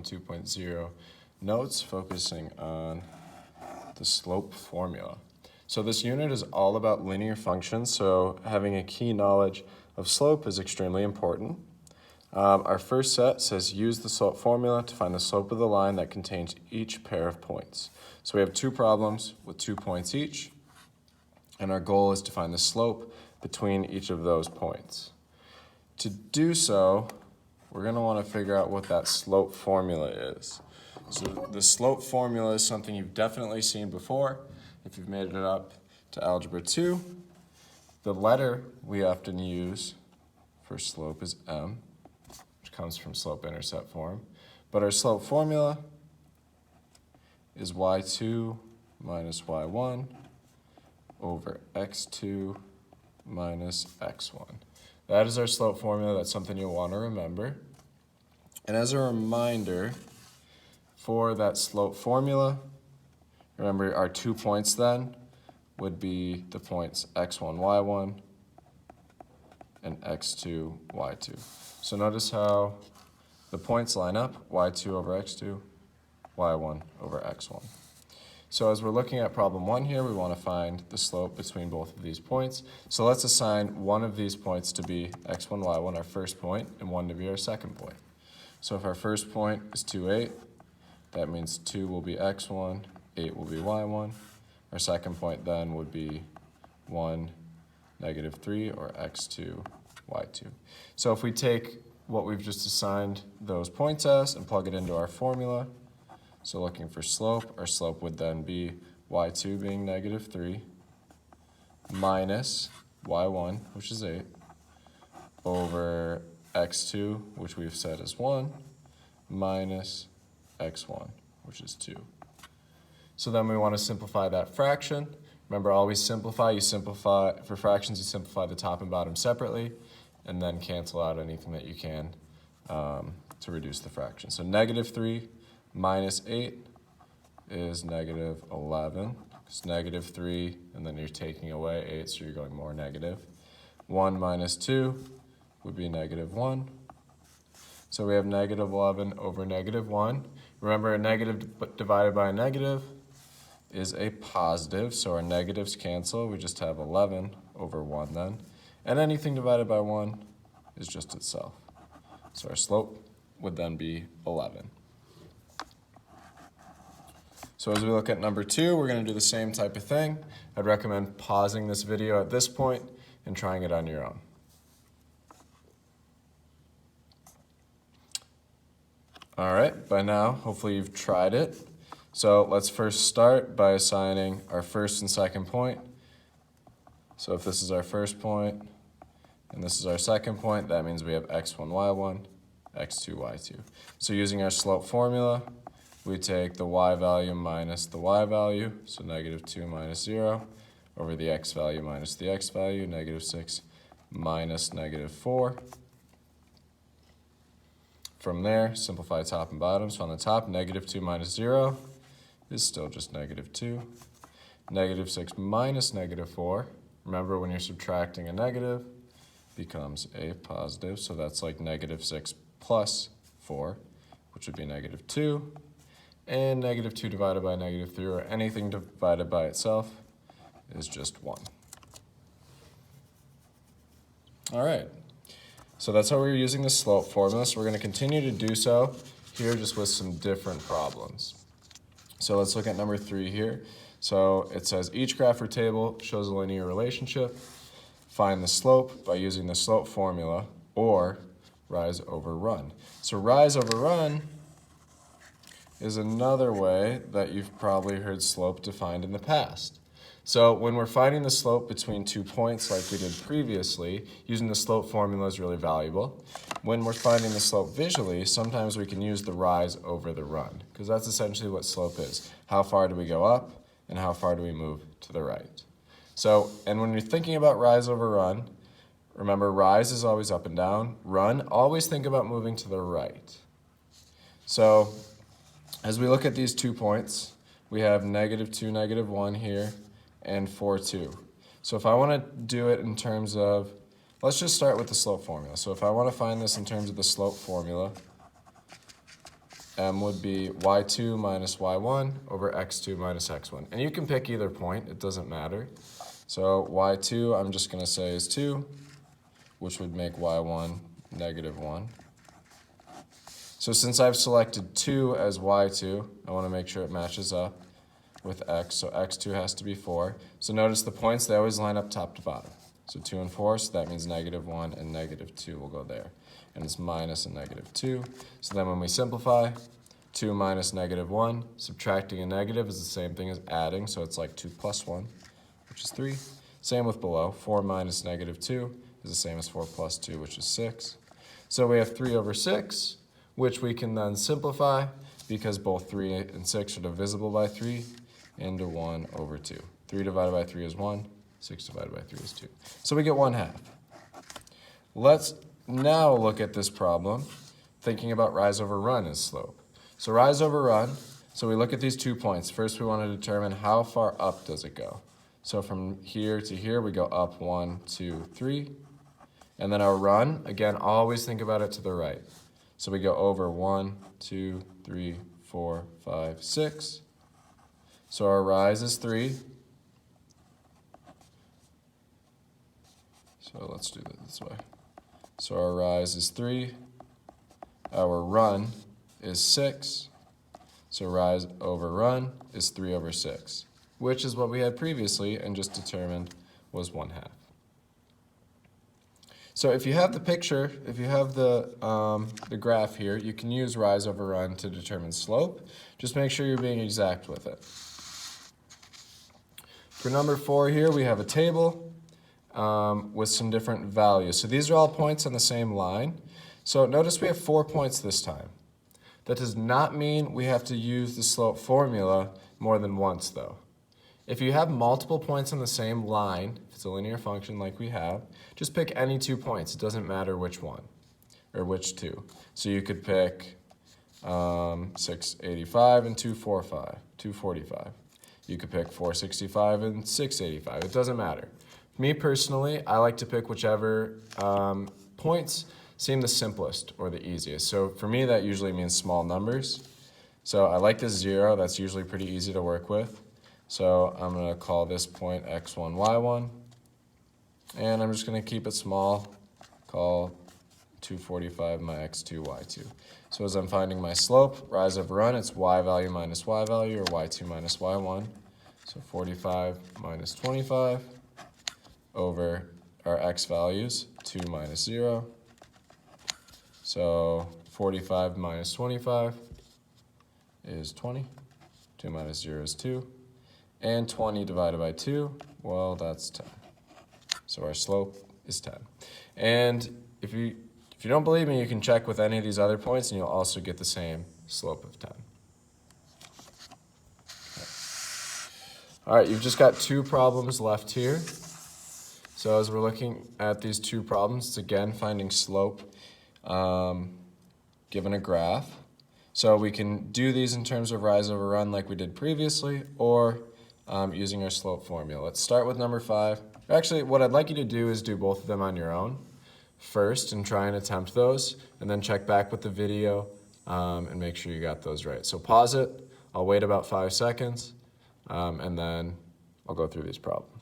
2.2.0 notes focusing on the slope formula. So this unit is all about linear functions, so having a key knowledge of slope is extremely important. Our first set says use the slope formula to find the slope of the line that contains each pair of points. So we have two problems with 2 points each, and our goal is to find the slope between each of those points. To do so, we're going to want to figure out what that slope formula is. So the slope formula is something you've definitely seen before if you've made it up to Algebra 2. The letter we often use for slope is m, which comes from slope-intercept form. But our slope formula is y2 minus y1 over x2 minus x1. That is our slope formula. That's something you'll want to remember. And as a reminder, for that slope formula, remember our 2 points then would be the points x1, y1, and x2, y2. So notice how the points line up, y2 over x2, y1 over x1. So as we're looking at problem 1 here, we want to find the slope between both of these points. So let's assign one of these points to be x1, y1, our first point, and one to be our second point. So if our first point is 2, 8, that means 2 will be x1, 8 will be y1. Our second point then would be 1, negative 3, or x2, y2. So if we take what we've just assigned those points as and plug it into our formula, so looking for slope, our slope would then be y2 being negative 3 minus y1, which is 8, over x2, which we've said is 1, minus x1, which is 2. So then we want to simplify that fraction. Remember, always simplify. You simplify, for fractions, you simplify the top and bottom separately, and then cancel out anything that you can to reduce the fraction. So negative 3 minus 8 is negative 11. It's negative 3, and then you're taking away 8, so you're going more negative. 1 minus 2 would be negative 1. So we have negative 11 over negative 1. Remember, a negative divided by a negative is a positive, so our negatives cancel. We just have 11 over 1 then. And anything divided by 1 is just itself. So our slope would then be 11. So as we look at number 2, we're going to do the same type of thing. I'd recommend pausing this video at this point and trying it on your own. All right, by now, hopefully you've tried it. So let's first start by assigning our first and second point. So if this is our first point and this is our second point, that means we have x1, y1, x2, y2. So using our slope formula, we take the y value minus the y value, so negative 2 minus 0, over the x value minus the x value, negative 6 minus negative 4. From there, simplify top and bottom. So on the top, negative 2 minus 0 is still just negative 2. Negative 6 minus negative 4. Remember, when you're subtracting a negative, becomes a positive. So that's like negative 6 plus 4, which would be negative 2. And negative 2 divided by negative 3, or anything divided by itself, is just 1. All right. So that's how we're using the slope formula. So we're going to continue to do so here just with some different problems. So let's look at number 3 here. So it says each graph or table shows a linear relationship. Find the slope by using the slope formula, or rise over run. So rise over run is another way that you've probably heard slope defined in the past. So when we're finding the slope between 2 points like we did previously, using the slope formula is really valuable. When we're finding the slope visually, sometimes we can use the rise over the run, because that's essentially what slope is. How far do we go up, and how far do we move to the right? So, and when you're thinking about rise over run, remember rise is always up and down. Run, always think about moving to the right. So as we look at these 2 points, we have negative 2, negative 1 here, and 4, 2. So if I want to do it in terms of, let's just start with the slope formula. So if I want to find this in terms of the slope formula, m would be y2 minus y1 over x2 minus x1. And you can pick either point, it doesn't matter. So y2, I'm just going to say is 2, which would make y1 negative 1. So since I've selected 2 as y2, I want to make sure it matches up with x, so x2 has to be 4. So notice the points, they always line up top to bottom. So 2 and 4, so that means negative 1 and negative 2 will go there. And it's minus and negative 2. So then when we simplify, 2 minus negative 1, subtracting a negative is the same thing as adding, so it's like 2 plus 1, which is 3. Same with below, 4 minus negative 2 is the same as 4 plus 2, which is 6. So we have 3 over 6, which we can then simplify because both 3 and 6 are divisible by 3 into 1 over 2. 3 divided by 3 is 1, 6 divided by 3 is 2. So we get 1/2. Let's now look at this problem thinking about rise over run as slope. So rise over run, so we look at these 2 points. First we want to determine how far up does it go. So from here to here we go up 1, 2, 3. And then our run, again, always think about it to the right. So we go over 1, 2, 3, 4, 5, 6. So our rise is 3. So let's do it this way. So our rise is 3. Our run is 6. So rise over run is 3 over 6, which is what we had previously and just determined was 1/2. So if you have the picture, if you have the graph here, you can use rise over run to determine slope. Just make sure you're being exact with it. For number 4 here, we have a table with some different values. So these are all points on the same line. So notice we have 4 points this time. That does not mean we have to use the slope formula more than once though. If you have multiple points on the same line, if it's a linear function like we have, just pick any 2 points. It doesn't matter which one or which 2. So you could pick 685 and 245. You could pick 465 and 685. It doesn't matter. Me personally, I like to pick whichever points seem the simplest or the easiest. So for me, that usually means small numbers. So I like this 0. That's usually pretty easy to work with. So I'm going to call this point x1, y1. And I'm just going to keep it small. Call 245 my x2, y2. So as I'm finding my slope, rise over run, it's y value minus y value, or y2 minus y1. So 45 minus 25 over our x values, 2 minus 0. So 45 minus 25 is 20. 2 minus 0 is 2. And 20 divided by 2, well, that's 10. So our slope is 10. And if you don't believe me, you can check with any of these other points and you'll also get the same slope of 10. Okay. All right, you've just got 2 problems left here. So as we're looking at these 2 problems, it's again finding slope given a graph. So we can do these in terms of rise over run like we did previously, or using our slope formula. Let's start with number 5. Actually, what I'd like you to do is do both of them on your own first and try and attempt those, and then check back with the video and make sure you got those right. So pause it, I'll wait about 5 seconds, and then I'll go through these problems.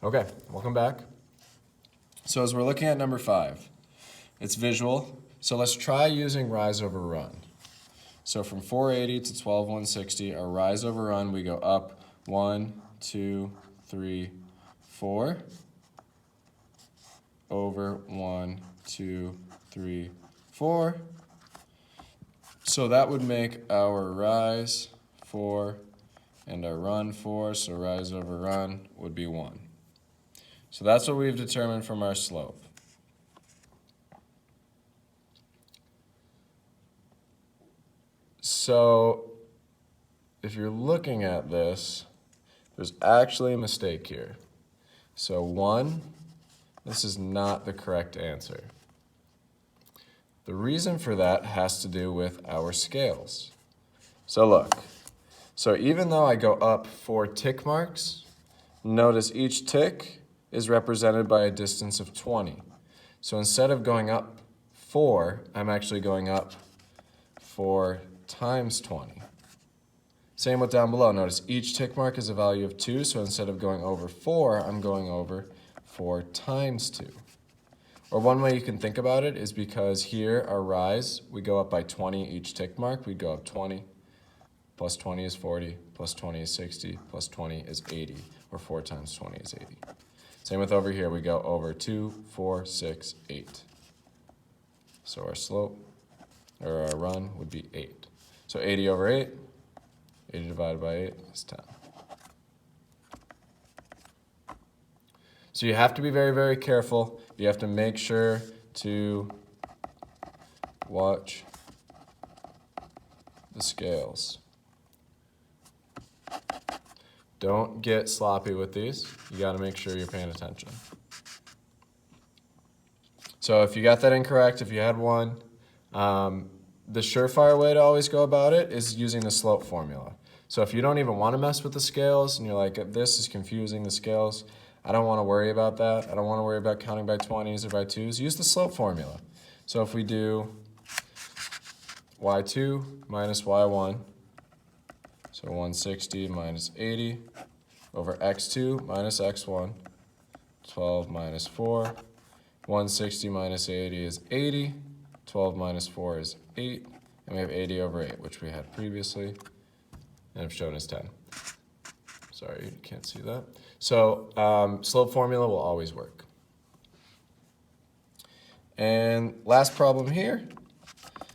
Okay, welcome back. So as we're looking at number 5, it's visual. So let's try using rise over run. So from 480 to 12,160, our rise over run, we go up 1, 2, 3, 4, over 1, 2, 3, 4. So that would make our rise 4 and our run 4, so rise over run would be 1. So that's what we've determined from our slope. So if you're looking at this, there's actually a mistake here. So 1, this is not the correct answer. The reason for that has to do with our scales. So look, so even though I go up 4 tick marks, notice each tick is represented by a distance of 20. So instead of going up 4, I'm actually going up 4 times 20. Same with down below. Notice each tick mark is a value of 2, so instead of going over 4, I'm going over 4 times 2. Or one way you can think about it is because here, our rise, we go up by 20 each tick mark. We'd go up 20, plus 20 is 40, plus 20 is 60, plus 20 is 80, or 4 times 20 is 80. Same with over here. We go over 2, 4, 6, 8. So our slope, or our run, would be 8. So 80 over 8, 80 divided by 8 is 10. So you have to be very, very careful. You have to make sure to watch the scales. Don't get sloppy with these. You got to make sure you're paying attention. So if you got that incorrect, if you had one, the surefire way to always go about it is using the slope formula. So if you don't even want to mess with the scales and you're like, this is confusing, the scales, I don't want to worry about that. I don't want to worry about counting by 20s or by 2s. Use the slope formula. So if we do y2 minus y1, so 160 minus 80 over x2 minus x1, 12 minus 4. 160 minus 80 is 80. 12 minus 4 is 8. And we have 80 over 8, which we had previously, and I've shown as 10. Sorry, you can't see that. So slope formula will always work. And last problem here.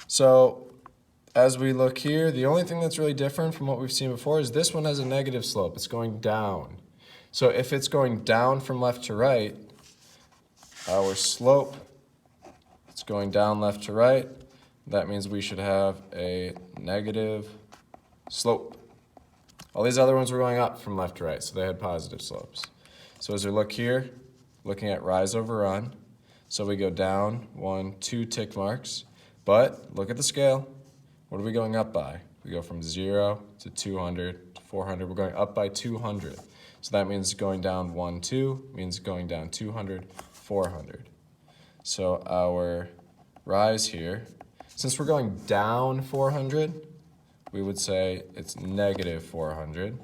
So as we look here, the only thing that's really different from what we've seen before is this one has a negative slope. It's going down. So if it's going down from left to right, our slope, it's going down left to right. That means we should have a negative slope. All these other ones were going up from left to right, so they had positive slopes. So as we look here, looking at rise over run, so we go down 1, 2 tick marks, but look at the scale. What are we going up by? We go from 0 to 200 to 400. We're going up by 200. So that means going down 1, 2 means going down 200, 400. So our rise here, since we're going down 400, we would say it's negative 400.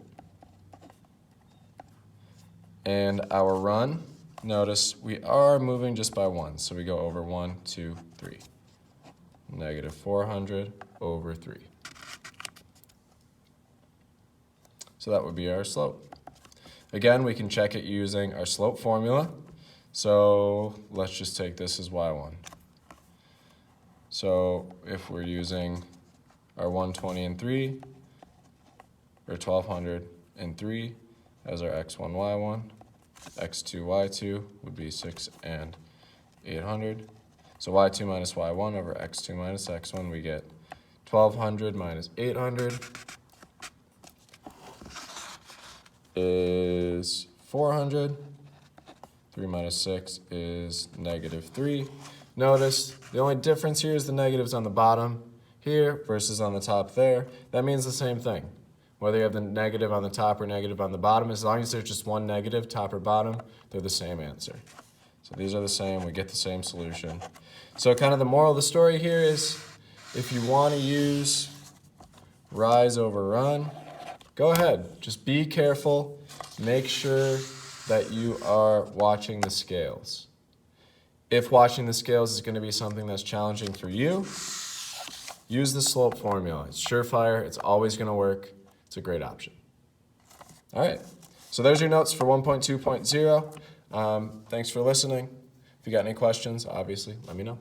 And our run, notice we are moving just by 1. So we go over 1, 2, 3. Negative 400 over 3. So that would be our slope. Again, we can check it using our slope formula. So let's just take this as y1. So if we're using our 120 and 3, or 1200 and 3 as our x1, y1, x2, y2 would be 6 and 800. So y2 minus y1 over x2 minus x1, we get 1200 minus 800 is 400. 3 minus 6 is negative 3. Notice the only difference here is the negatives on the bottom here versus on the top there. That means the same thing. Whether you have the negative on the top or negative on the bottom, as long as there's just one negative, top or bottom, they're the same answer. So these are the same, we get the same solution. So kind of the moral of the story here is if you want to use rise over run, go ahead. Just be careful. Make sure that you are watching the scales. If watching the scales is going to be something that's challenging for you, use the slope formula. It's surefire. It's always going to work. It's a great option. All right. So there's your notes for 1.2.0. Thanks for listening. If you got any questions, obviously, let me know.